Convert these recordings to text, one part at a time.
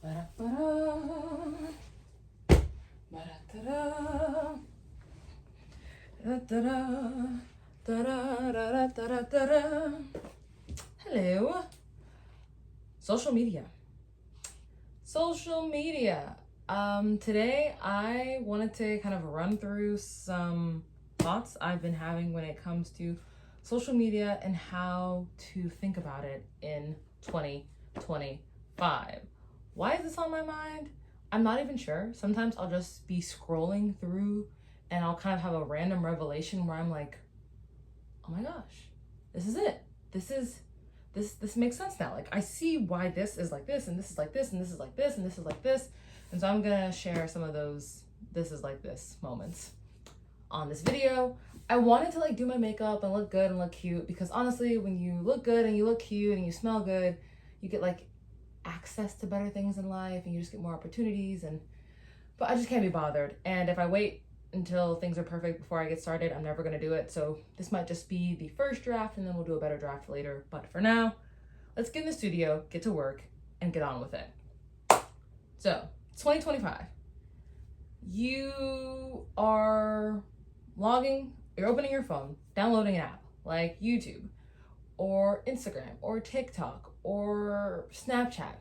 Hello. Social media. Social media. Today I wanted to kind of run through some thoughts I've been having when it comes to social media and how to think about it in 2025. Why is this on my mind? I'm not even sure. Sometimes I'll just be scrolling through and I'll kind of have a random revelation where I'm like, oh my gosh, this is it. This makes sense now. Like, I see why this is like this, and this is like this, and this is like this, and this is like this. And so I'm gonna share some of those this is like this moments on this video. I wanted to like do my makeup and look good and look cute, because honestly, when you look good and you look cute and you smell good, you get like access to better things in life and you just get more opportunities. But I just can't be bothered. And if I wait until things are perfect before I get started, I'm never gonna do it. So this might just be the first draft, and then we'll do a better draft later. But for now, let's get in the studio, get to work, and get on with it. So 2025, you are you're opening your phone, downloading an app like YouTube or Instagram or TikTok or Snapchat,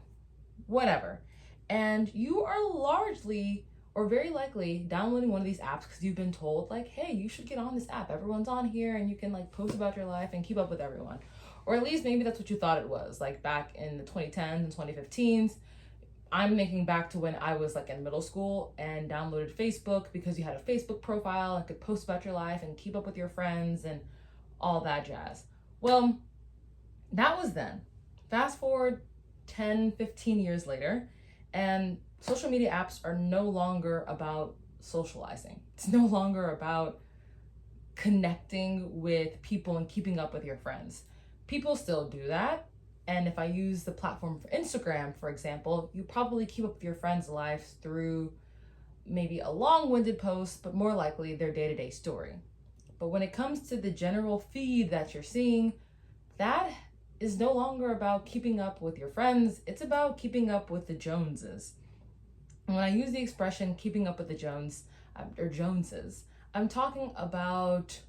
whatever. And you are largely or very likely downloading one of these apps because you've been told like, hey, you should get on this app. Everyone's on here and you can like post about your life and keep up with everyone. Or at least maybe that's what you thought it was, like back in the 2010s and 2015s. I'm thinking back to when I was like in middle school and downloaded Facebook because you had a Facebook profile and could post about your life and keep up with your friends and all that jazz. Well, that was then. Fast forward 10, 15 years later, and social media apps are no longer about socializing. It's no longer about connecting with people and keeping up with your friends. People still do that. And if I use the platform for Instagram, for example, you probably keep up with your friends' lives through maybe a long-winded post, but more likely their day-to-day story. But when it comes to the general feed that you're seeing, that is no longer about keeping up with your friends. It's about keeping up with the Joneses. And when I use the expression keeping up with the Joneses, I'm talking about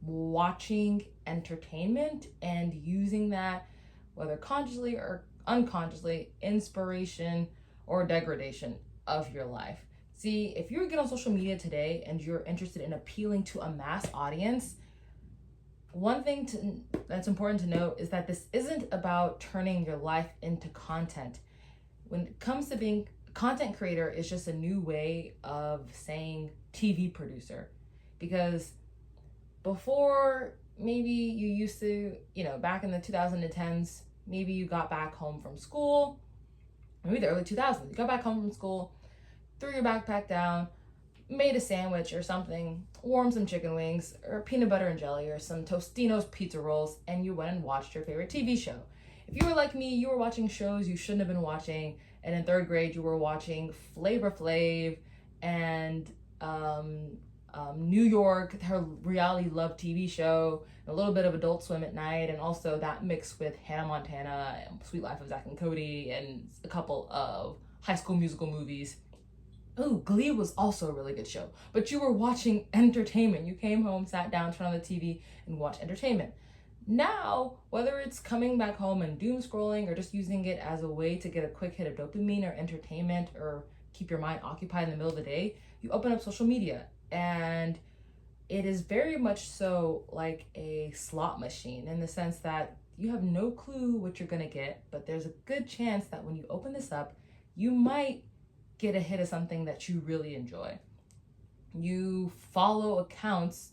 watching entertainment and using that, whether consciously or unconsciously, inspiration or degradation of your life. See, if you get on social media today and you're interested in appealing to a mass audience, one thing that's important to note is that this isn't about turning your life into content. When it comes to being a content creator, is just a new way of saying TV producer. Because before, maybe you used to, back in the 2010s, maybe you got back home from school, maybe the early 2000s, you got back home from school, threw your backpack down, made a sandwich or something, warmed some chicken wings or peanut butter and jelly or some Tostino's pizza rolls, and you went and watched your favorite TV show. If you were like me, you were watching shows you shouldn't have been watching, and in third grade you were watching Flavor Flav and New York, her reality love TV show, a little bit of Adult Swim at night, and also that mixed with Hannah Montana and Sweet Life of Zack and Cody and a couple of High School Musical movies. Oh, Glee was also a really good show, but you were watching entertainment. You came home, sat down, turned on the TV, and watched entertainment. Now, whether it's coming back home and doom scrolling or just using it as a way to get a quick hit of dopamine or entertainment or keep your mind occupied in the middle of the day, you open up social media. And it is very much so like a slot machine in the sense that you have no clue what you're gonna get, but there's a good chance that when you open this up, you might get a hit of something that you really enjoy. You follow accounts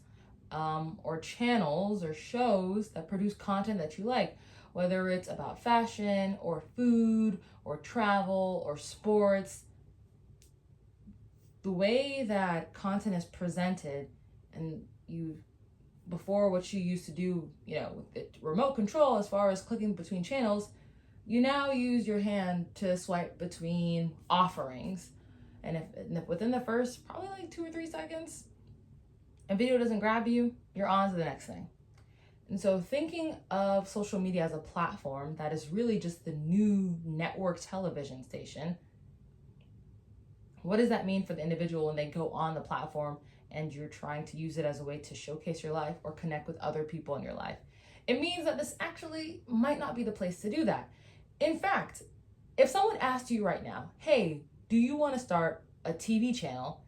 or channels or shows that produce content that you like, whether it's about fashion or food or travel or sports. The way that content is presented, and before what you used to do, with the remote control as far as clicking between channels, you now use your hand to swipe between offerings. And if within the first probably like 2 or 3 seconds, a video doesn't grab you, you're on to the next thing. And so thinking of social media as a platform that is really just the new network television station What does that mean for the individual when they go on the platform and you're trying to use it as a way to showcase your life or connect with other people in your life? It means that this actually might not be the place to do that. In fact, if someone asked you right now, hey, do you want to start a TV channel?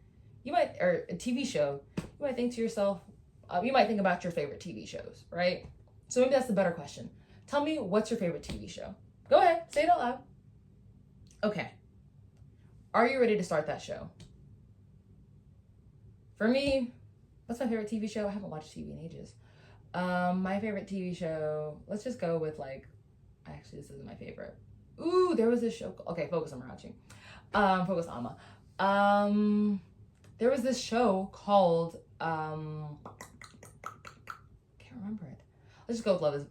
Or a TV show, you might think to yourself, you might think about your favorite TV shows, right? So maybe that's the better question. Tell me, what's your favorite TV show? Go ahead, say it out loud. Okay. Are you ready to start that show? For me, what's my favorite TV show? I haven't watched TV in ages. My favorite TV show, let's just go with actually this isn't my favorite. Ooh, there was this show, okay, focus on Marachi. Focus on Amma. There was this show called, can't remember it. Let's just go with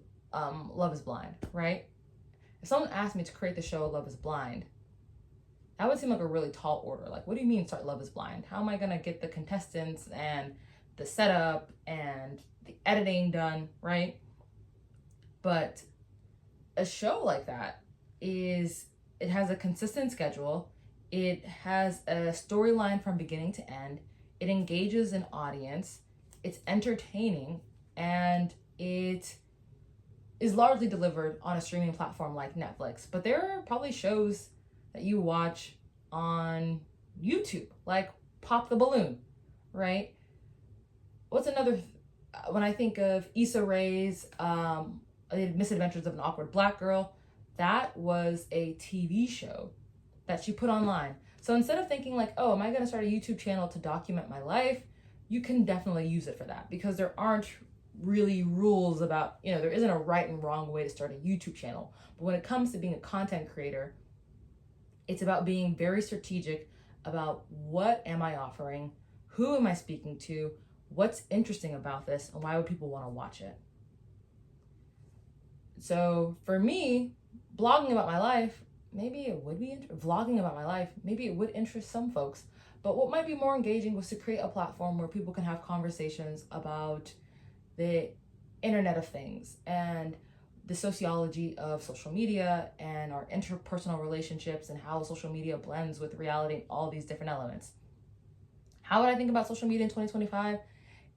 Love is Blind, right? If someone asked me to create the show Love is Blind, that would seem like a really tall order. Like, what do you mean start Love is Blind? How am I gonna get the contestants and the setup and the editing done, right? But a show like that it has a consistent schedule. It has a storyline from beginning to end. It engages an audience. It's entertaining, and it is largely delivered on a streaming platform like Netflix. But there are probably shows that you watch on YouTube, like Pop the Balloon, right? What's another, when I think of Issa Rae's Misadventures of an Awkward Black Girl, that was a TV show that she put online. So instead of thinking like, oh, am I gonna start a YouTube channel to document my life? You can definitely use it for that, because there aren't really rules about, there isn't a right and wrong way to start a YouTube channel. But when it comes to being a content creator, it's about being very strategic about what am I offering, who am I speaking to, what's interesting about this, and why would people want to watch it? So for me, blogging about my life, vlogging about my life, maybe it would interest some folks. But what might be more engaging was to create a platform where people can have conversations about the Internet of Things and the sociology of social media and our interpersonal relationships and how social media blends with reality and all these different elements. How would I think about social media in 2025?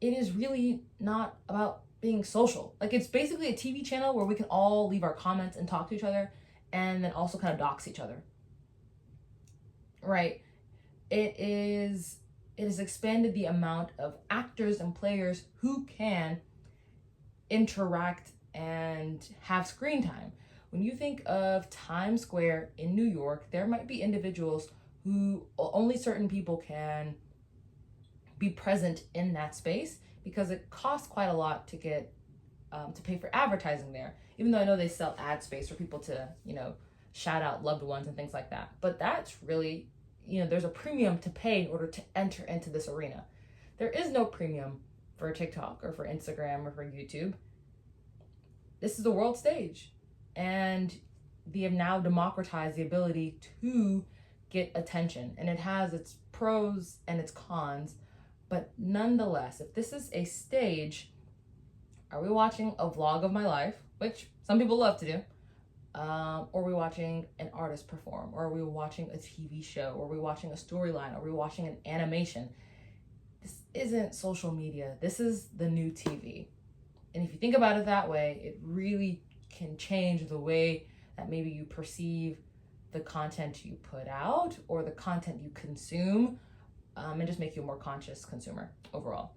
It is really not about being social. Like, it's basically a TV channel where we can all leave our comments and talk to each other, and then also kind of dox each other, right? It has expanded the amount of actors and players who can interact and have screen time. When you think of Times Square in New York, there might be individuals who only certain people can be present in that space, because it costs quite a lot to get to pay for advertising there, even though I know they sell ad space for people to shout out loved ones and things like that. But that's really, there's a premium to pay in order to enter into this arena. There is no premium for TikTok or for Instagram or for YouTube. This is the world stage, and they have now democratized the ability to get attention, and it has its pros and its cons. But nonetheless, if this is a stage, are we watching a vlog of my life, which some people love to do, or are we watching an artist perform, or are we watching a TV show, or are we watching a storyline, or are we watching an animation? This isn't social media. This is the new TV. And if you think about it that way, it really can change the way that maybe you perceive the content you put out or the content you consume, and just make you a more conscious consumer overall.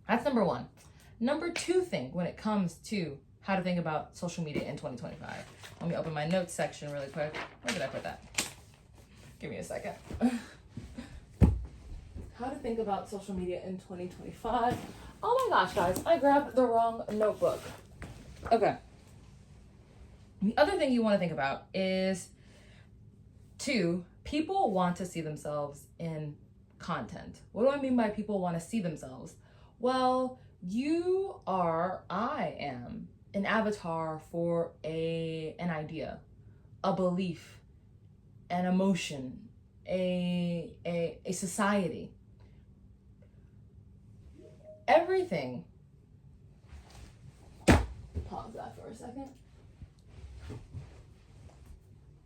That's number one. Number two thing when it comes to how to think about social media in 2025. Let me open my notes section really quick. Where did I put that? Give me a second. How to think about social media in 2025. Oh my gosh, guys, I grabbed the wrong notebook. Okay. The other thing you want to think about is, people want to see themselves in content. What do I mean by people want to see themselves? Well, I am an avatar for an idea, a belief, an emotion, a society. Everything. Pause that for a second.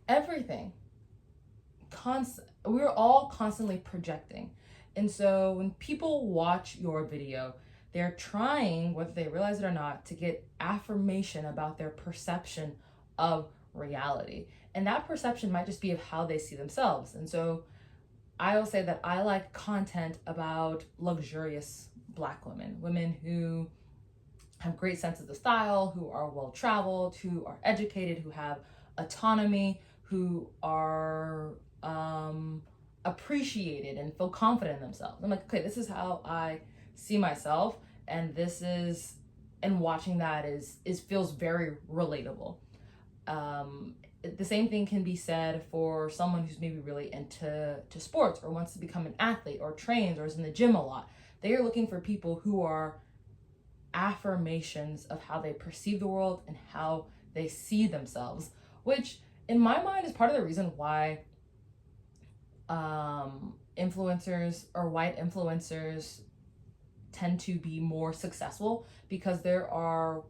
Everything we're all constantly projecting. And so when people watch your video, they're trying, whether they realize it or not, to get affirmation about their perception of reality. And that perception might just be of how they see themselves. And so I will say that I like content about luxurious Black women, women who have great senses of style, who are well traveled, who are educated, who have autonomy, who are appreciated and feel confident in themselves. I'm like, okay, this is how I see myself, and watching that is feels very relatable. The same thing can be said for someone who's maybe really into sports, or wants to become an athlete, or trains, or is in the gym a lot. They are looking for people who are affirmations of how they perceive the world and how they see themselves, which in my mind is part of the reason why influencers, or white influencers, tend to be more successful, because I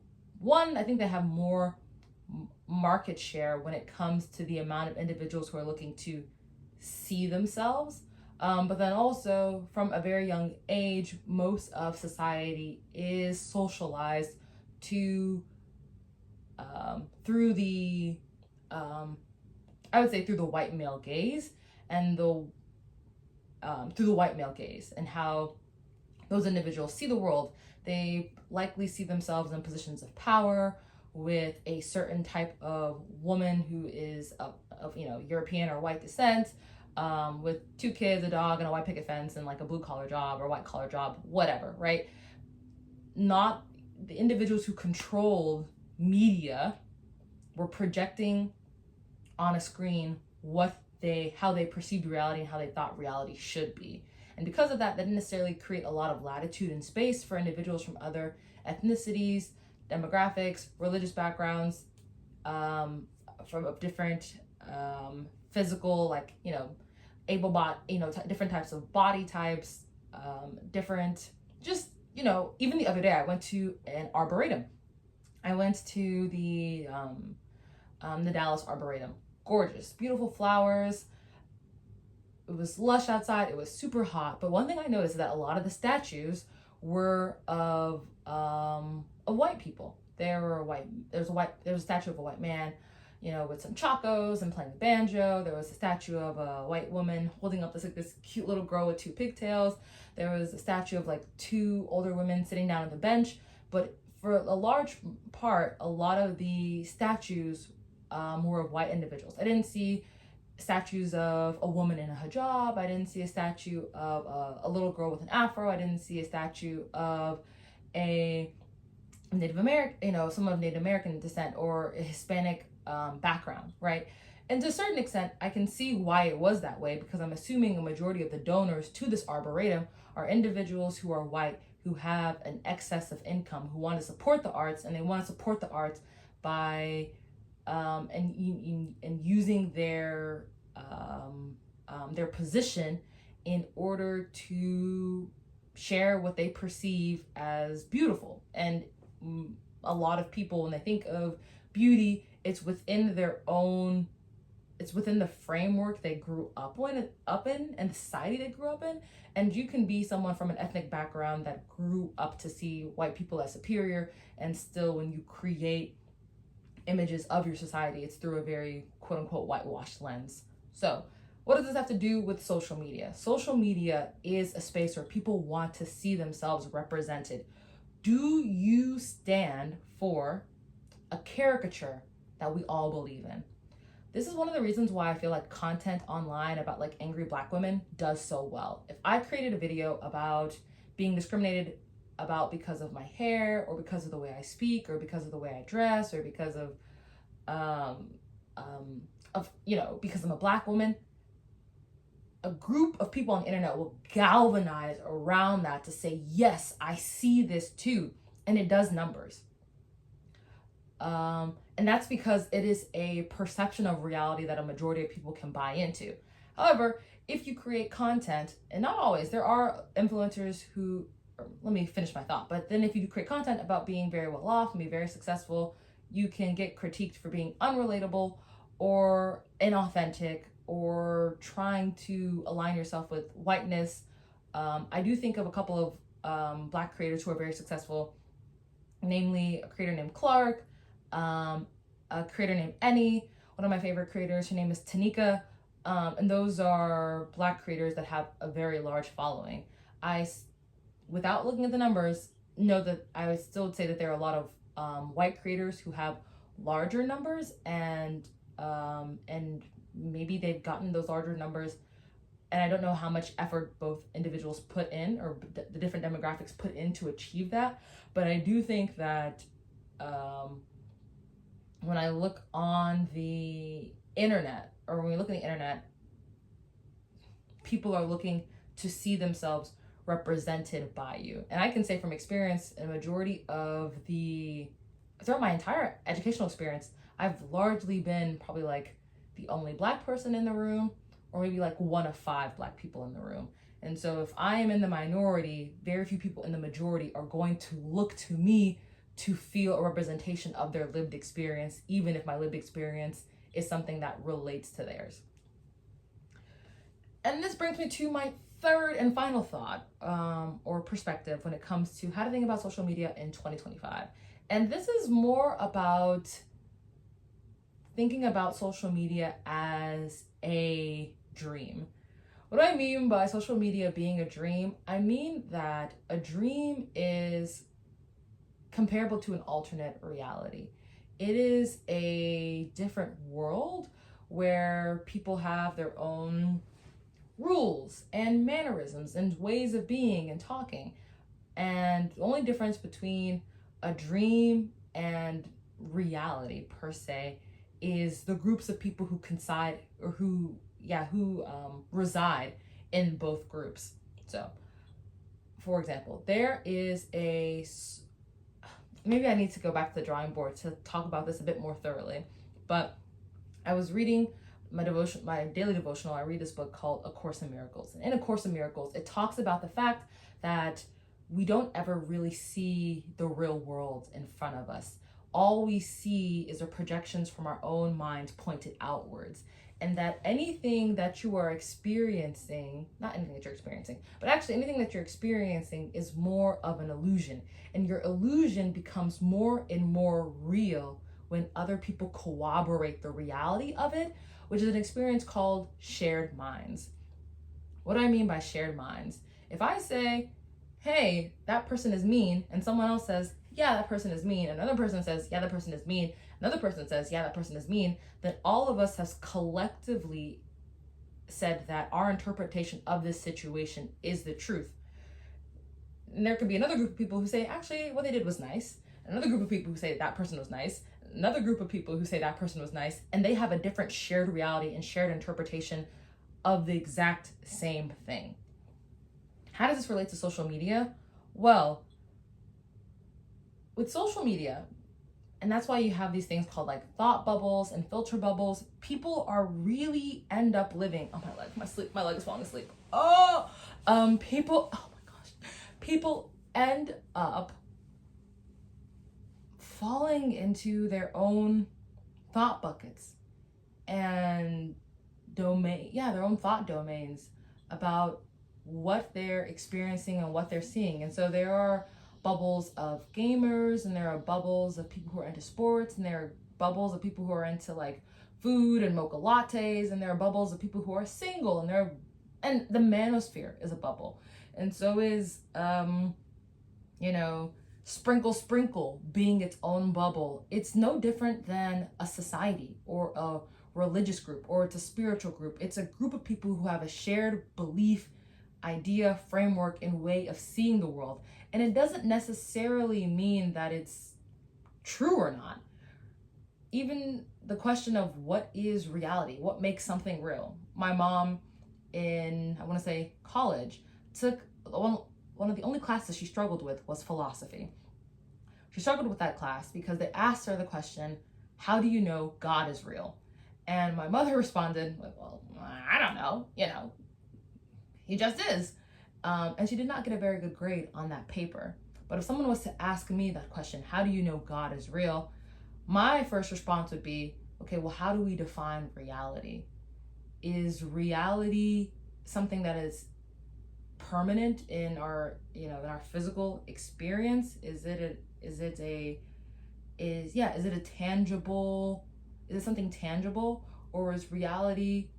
think they have more market share when it comes to the amount of individuals who are looking to see themselves. But then also, from a very young age, most of society is socialized to through the I would say through the white male gaze, and through the white male gaze, and how those individuals see the world. They likely see themselves in positions of power, with a certain type of woman who is of European or white descent, with 2 kids, a dog, and a white picket fence, and like a blue collar job or white collar job, whatever, right? Not the individuals who controlled media were projecting on a screen how they perceived reality and how they thought reality should be. And because of that, that didn't necessarily create a lot of latitude and space for individuals from other ethnicities, demographics, religious backgrounds, from different physical, different types of body types, even the other day I went to an arboretum. I went to the Dallas Arboretum. Gorgeous, beautiful flowers. It was lush outside. It was super hot. But one thing I noticed is that a lot of the statues were of white people. There was a statue of a white man, with some chacos and playing the banjo. There was a statue of a white woman holding up this cute little girl with 2 pigtails. There was a statue of 2 older women sitting down on the bench. But for a large part, a lot of the statues were of white individuals. I didn't see statues of a woman in a hijab. I didn't see a statue of a little girl with an afro. I didn't see a statue of a Native American, someone of Native American descent, or a Hispanic background, right? And to a certain extent, I can see why it was that way, because I'm assuming a majority of the donors to this arboretum are individuals who are white, who have an excess of income, who want to support the arts, and they want to support the arts by and using their position in order to share what they perceive as beautiful. And a lot of people, when they think of beauty, it's within the framework they grew up in and the society they grew up in. And you can be someone from an ethnic background that grew up to see white people as superior, and still, when you create images of your society, it's through a very quote-unquote whitewashed lens. So what does this have to do with social media? Social media is a space where people want to see themselves represented. Do you stand for a caricature that we all believe in? This is one of the reasons why I feel like content online about angry Black women does so well. If I created a video about being discriminated about because of my hair, or because of the way I speak, or because of the way I dress, or because of because I'm a Black woman, a group of people on the internet will galvanize around that to say, yes, I see this too. And it does numbers. And that's because it is a perception of reality that a majority of people can buy into. However, if you create content, and not always, there are influencers who, let me finish my thought, but then if you create content about being very well off and be very successful, you can get critiqued for being unrelatable or inauthentic or trying to align yourself with whiteness. I do think of a couple of Black creators who are very successful, namely a creator named Clark, a creator named Eni, one of my favorite creators, her name is Tanika, and those are Black creators that have a very large following. Without looking at the numbers, know that I would still say that there are a lot of white creators who have larger numbers, and maybe they've gotten those larger numbers, and I don't know how much effort both individuals put in, or the different demographics put in to achieve that. But I do think that when I look on the internet, or when we look at the internet, people are looking to see themselves represented by you. And I can say from experience, a majority of throughout my entire educational experience, I've largely been probably like the only Black person in the room, or maybe like one of 5 Black people in the room. And so if I am in the minority, very few people in the majority are going to look to me to feel a representation of their lived experience, even if my lived experience is something that relates to theirs. And this brings me to my third and final thought, or perspective, when it comes to how to think about social media in 2025. And this is more about thinking about social media as a dream. What do I mean by social media being a dream? I mean that a dream is comparable to an alternate reality. It is a different world where people have their own rules and mannerisms and ways of being and talking. And the only difference between a dream and reality per se is the groups of people who coincide, or who reside in both groups. So, for example, there is maybe I need to go back to the drawing board to talk about this a bit more thoroughly, but I was reading my daily devotional. I read this book called A Course in Miracles. And in A Course in Miracles, it talks about the fact that we don't ever really see the real world in front of us. All we see is the projections from our own minds pointed outwards. And that anything that you are experiencing, not anything that you're experiencing, but actually anything that you're experiencing is more of an illusion. And your illusion becomes more and more real when other people corroborate the reality of it, which is an experience called shared minds. What do I mean by shared minds? If I say, hey, that person is mean, and someone else says, yeah, that person is mean, another person says, yeah, that person is mean, another person says, yeah, that person is mean, then all of us has collectively said that our interpretation of this situation is the truth. And there could be another group of people who say, actually, what they did was nice. Another group of people who say that person was nice. Another group of people who say that person was nice. And they have a different shared reality and shared interpretation of the exact same thing. How does this relate to social media? Well, with social media, and that's why you have these things called like thought bubbles and filter bubbles, people are really end up living, oh my leg is falling asleep. People end up falling into their own thought buckets and their own thought domains about what they're experiencing and what they're seeing. And so there are bubbles of gamers, and there are bubbles of people who are into sports, and there are bubbles of people who are into like food and mocha lattes, and there are bubbles of people who are single, and the manosphere is a bubble. And so is Sprinkle being its own bubble. It's no different than a society or a religious group, or it's a spiritual group. It's a group of people who have a shared belief, idea, framework, and way of seeing the world. And it doesn't necessarily mean that it's true or not. Even the question of what is reality, what makes something real. My mom in, I want to say college, took one of the only classes she struggled with was philosophy. She struggled with that class because they asked her the question, how do you know God is real? And my mother responded, well, I don't know, he just is. And she did not get a very good grade on that paper. But if someone was to ask me that question, how do you know God is real? My first response would be, okay, well, how do we define reality? Is reality something that is permanent in our, in our physical experience? Is it tangible? Is it something tangible, or is reality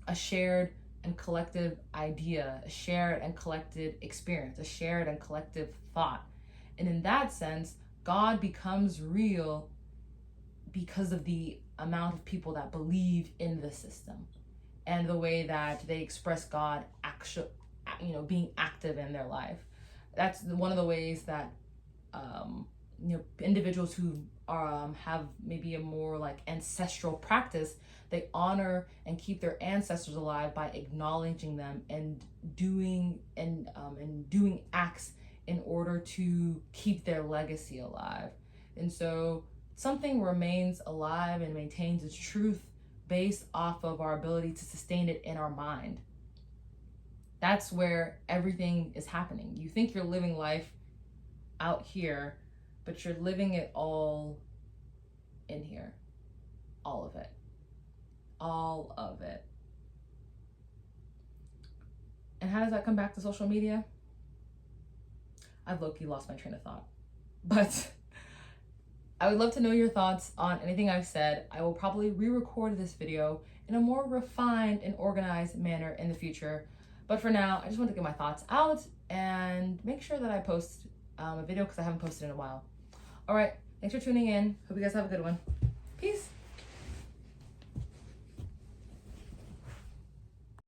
a shared and collective idea, a shared and collective experience, a shared and collective thought? And in that sense, God becomes real because of the amount of people that believe in the system and the way that they express God being active in their life. That's one of the ways that individuals who have maybe a more like ancestral practice, they honor and keep their ancestors alive by acknowledging them and doing acts in order to keep their legacy alive. And so something remains alive and maintains its truth based off of our ability to sustain it in our mind. That's where everything is happening. You think you're living life out here, but you're living it all in here. All of it. All of it. And how does that come back to social media? I've low-key lost my train of thought. But I would love to know your thoughts on anything I've said. I will probably re-record this video in a more refined and organized manner in the future. But for now, I just want to get my thoughts out and make sure that I post a video because I haven't posted in a while. All right, thanks for tuning in. Hope you guys have a good one. Peace.